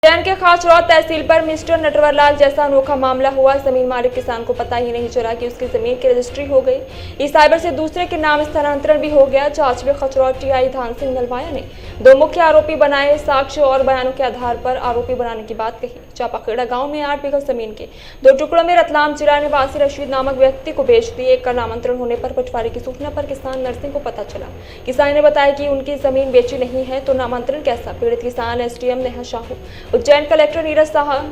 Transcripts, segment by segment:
उज्जैन के खाचरौल तहसील पर मिस्टर नटवरलाल जैसा अनोखा मामला हुआ। जमीन मालिक किसान को पता ही नहीं चला कि उसकी जमीन की रजिस्ट्री हो गई। इस साइबर से दूसरे के नाम स्थानांतरण भी हो गया। जांच में खाचरौल टीआई धान सिंह नलवाया ने दो मुख्य आरोपी बनाए। साक्ष्य और बयानों के आधार पर आरोपी बनाने की बात कही। चापाखेड़ा गांव में 8 बीघा जमीन के 2 टुकड़ों में रतलाम जिला निवासी रशीद नामक व्यक्ति को बेच दी। एक का नामांतरण होने पर पटवारी की सूचना पर किसान नरसिंह को पता चला। किसान ने बताया कि उनकी जमीन बेची नहीं है तो नामांतरण कैसा। पीड़ित किसान एसडीएम नेहा साहू, उज्जैन कलेक्टर नीरज साहब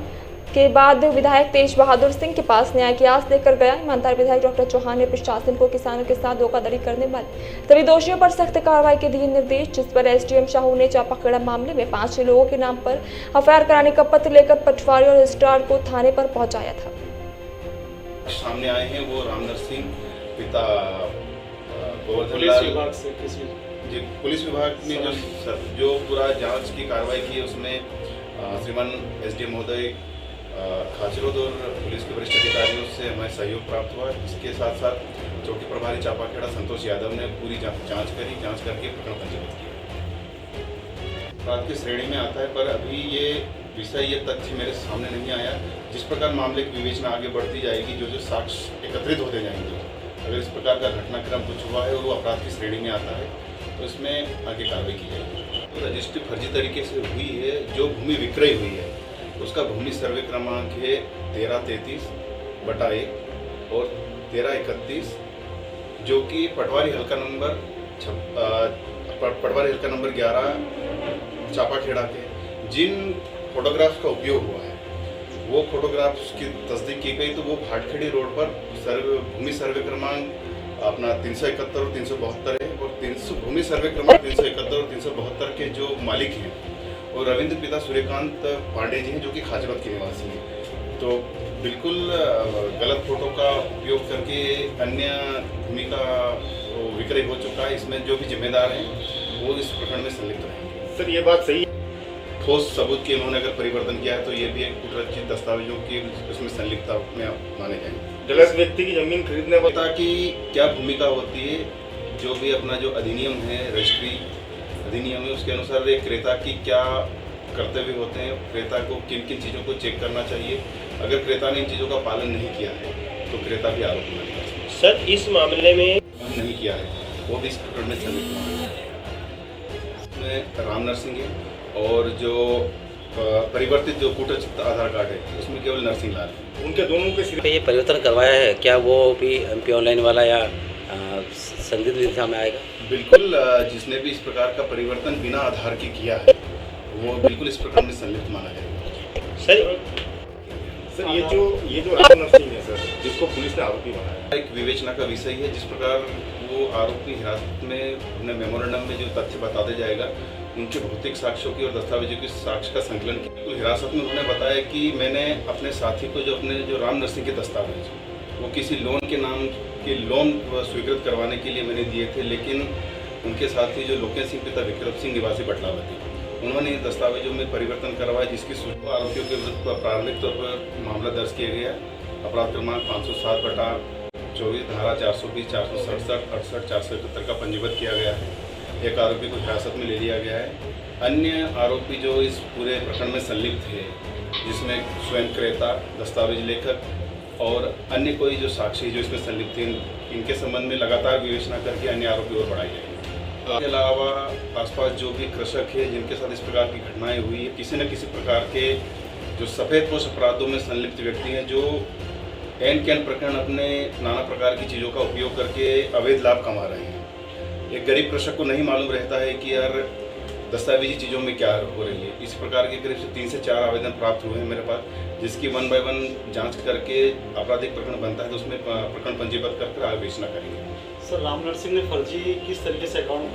के बाद विधायक तेज बहादुर सिंह के पास न्याय की आस लेकर गया। ईमानदार विधायक डॉक्टर चौहान ने प्रशासन को किसानों के साथ धोखाधड़ी करने वाले सभी दोषियों पर सख्त कार्रवाई के दिए निर्देश, जिस पर एसडीएम साहू ने चापाखेड़ा मामले में 5 लोगों के नाम पर एफआईआर कराने का पत्र लेकर पटवारी और रजिस्ट्रार को थाने पर पहुंचाया था। सामने आए हैं वो राम नरसिंह पिता पुलिस विभाग ने जो पूरा जांच की कार्रवाई की है उसमें श्रीमान एसडीएम महोदय खाचरौल और पुलिस के वरिष्ठ अधिकारियों से हमें सहयोग प्राप्त हुआ। इसके साथ साथ चौकी प्रभारी चापाखेड़ा संतोष यादव ने पूरी जांच करके प्रकरण पंजीबद्ध किया। अपराध की श्रेणी में आता है, पर अभी ये तथ्य मेरे सामने नहीं आया। जिस प्रकार मामले की विवेचना आगे बढ़ती जाएगी, जो साक्ष्य एकत्रित होते जाएंगे, अगर इस प्रकार का घटनाक्रम कुछ हुआ है और वो अपराध की श्रेणी में आता है तो इसमें आगे कार्रवाई की जाएगी। तो रजिस्ट्री फर्जी तरीके से हुई है। जो भूमि विक्रय हुई है उसका भूमि सर्वे क्रमांक है 1333/1 और 1331, जो कि पटवारी हल्का नंबर 11 चापाखेड़ा के जिन फोटोग्राफ्स का उपयोग हुआ है वो फोटोग्राफ्स की तस्दीक की गई। तो वो भाटखेड़ी रोड पर भूमि सर्वे क्रमांक अपना 371 और 372 है और भूमि सर्वे क्रमांक 371 और 372 के जो मालिक हैं और रविंद्र पिता सूर्यकांत पांडे जी हैं, जो कि खाचरौल के निवासी हैं। तो बिल्कुल गलत फोटो का उपयोग करके अन्य भूमि का विक्रय हो चुका है। इसमें जो भी जिम्मेदार हैं वो इस प्रकरण में संलिप्त रहेंगे। सर, ये बात सही है। ठोस सबूत के उन्होंने अगर परिवर्तन किया है तो ये भी एक कुटरचित दस्तावेजों की उसमें संलिप्तता में माने जाएंगे। गलत व्यक्ति की जमीन खरीदने पता की क्या भूमिका होती है, जो भी अपना जो अधिनियम है, रजिस्ट्री अधिनियम है, उसके अनुसार एक क्रेता की क्या कर्तव्य होते हैं, क्रेता को किन किन चीज़ों को चेक करना चाहिए। अगर क्रेता ने इन चीज़ों का पालन नहीं किया है तो क्रेता भी आरोपी बन सकता है। सर, इस मामले में नहीं किया है वो भी इस प्रकरण में संलिप्त है। इसमें राम नरसिंह है और जो परिवर्तित जो कूटचित आधार कार्ड है उसमें केवल नरसिंह लाल है। उनके दोनों के सिर पे ये परिवर्तन करवाया है, क्या वो भी एमपी ऑनलाइन वाला या संदिग्ध दिशा में आएगा? बिल्कुल, जिसने भी इस प्रकार का परिवर्तन बिना आधार के किया है वो बिल्कुल इस प्रकार में संलिप्त माना जाएगा। सर, ये जो राम नरसिंह है सर, जिसको पुलिस ने आरोपी बनाया, एक विवेचना का विषय है। जिस प्रकार वो आरोपी हिरासत में अपने मेमोरेंडम में जो तथ्य बताते जाएगा, उनके भौतिक साक्ष्यों की और दस्तावेजों की साक्ष्य का संकलन किया। तो हिरासत में उन्होंने बताया कि मैंने अपने साथी को जो राम नरसिंह के दस्तावेज वो किसी लोन के नाम के लोन स्वीकृत करवाने के लिए मैंने दिए थे, लेकिन उनके साथी जो लोकेश सिंह पिता विक्रम सिंह निवासी बटलावती, उन्होंने दस्तावेजों में परिवर्तन करवाया, जिसकी सूचना आरोपियों के विरुद्ध प्रारंभिक तौर पर मामला दर्ज किया गया। अपराध क्रमांक 507/24 धारा 420, 467, 68, 471 का पंजीबद्ध किया गया है। एक आरोपी को हिरासत में ले लिया गया है। अन्य आरोपी जो इस पूरे प्रकरण में संलिप्त है, जिसमें स्वयं क्रेता, दस्तावेज लेखक और अन्य कोई जो साक्षी जो इसमें संलिप्त थे, इनके संबंध में लगातार विवेचना करके अन्य आरोपी और बढ़ाए जाएंगे। इसके अलावा आसपास जो भी कृषक है जिनके साथ इस प्रकार की घटनाएं हुई है, किसी न किसी प्रकार के जो सफ़ेदपोश अपराधों में संलिप्त व्यक्ति हैं, जो एन कैन प्रकरण अपने नाना प्रकार की चीज़ों का उपयोग करके अवैध लाभ कमा रहे हैं। एक गरीब कृषक को नहीं मालूम रहता है कि यार दस्तावेजी चीज़ों में क्या हो रही है। इस प्रकार के करीब से 3 से 4 आवेदन प्राप्त हुए हैं मेरे पास, जिसकी 1 बाय 1 जांच करके आपराधिक प्रकरण बनता है तो उसमें प्रकरण पंजीबद्ध कर आगे विवेचना करेंगे। सर, राम नरसिंह ने फर्जी किस तरीके से अकाउंट